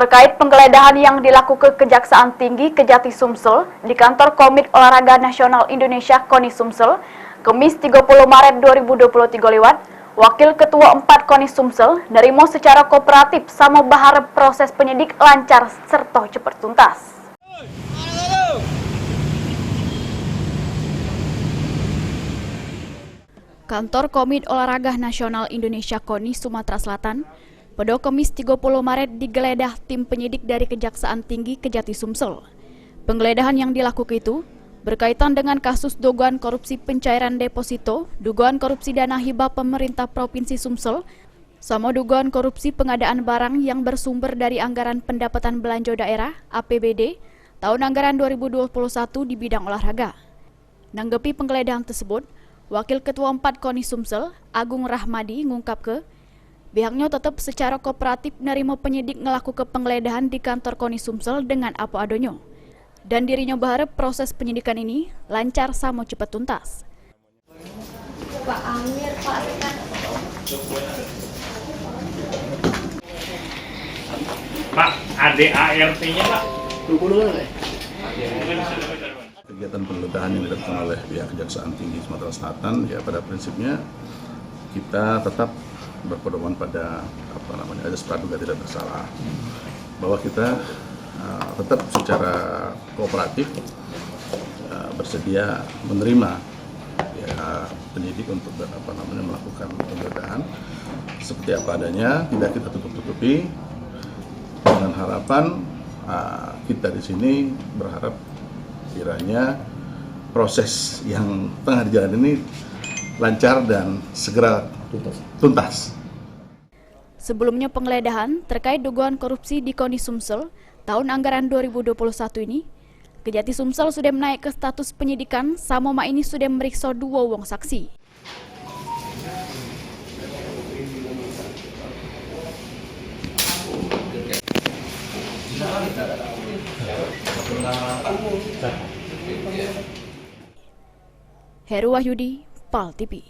terkait penggeledahan yang dilakukan Kejaksaan Tinggi Kejati Sumsel di kantor Komite Olahraga Nasional Indonesia KONI Sumsel, Kamis 30 Maret 2023 lewat, Wakil Ketua 4 KONI Sumsel nerimo secara kooperatif sama berharap proses penyidik lancar serta cepat tuntas. Kantor Komite Olahraga Nasional Indonesia KONI Sumatera Selatan pada Kamis 30 Maret digeledah tim penyidik dari Kejaksaan Tinggi Kejati Sumsel. Penggeledahan yang dilakukan itu berkaitan dengan kasus dugaan korupsi pencairan deposito, dugaan korupsi dana hibah pemerintah Provinsi Sumsel, sama dugaan korupsi pengadaan barang yang bersumber dari anggaran pendapatan belanja daerah (APBD) tahun anggaran 2021 di bidang olahraga. Nanggapi penggeledahan tersebut, Wakil Ketua 4 KONI Sumsel, Agung Rahmadi, ngungkap ke pihaknya tetap secara kooperatif nerimo penyidik ngelakukan penggeledahan di kantor KONI Sumsel dengan apa adanya. Dan dirinya berharap proses penyidikan ini lancar sama cepat tuntas. Pak Amir, Pak Rekan. Pak, ADART-nya Pak? Kegiatan penggeledahan yang dilakukan oleh pihak Kejaksaan Tinggi Sumatera Selatan, ya pada prinsipnya kita tetap berpedoman pada azas praduga tidak bersalah, bahwa kita tetap secara kooperatif bersedia menerima ya, penyidik untuk melakukan penggeledahan seperti apa adanya, tidak kita tutup-tutupi, dengan harapan kita di sini berharap kiranya proses yang tengah berjalan ini lancar dan segera tuntas. Sebelumnya penggeledahan terkait dugaan korupsi di KONI Sumsel tahun anggaran 2021 ini, Kejati Sumsel sudah menaik ke status penyidikan, sama ini sudah meriksa 2 wong saksi. Heru Wahyudi, PAL TV.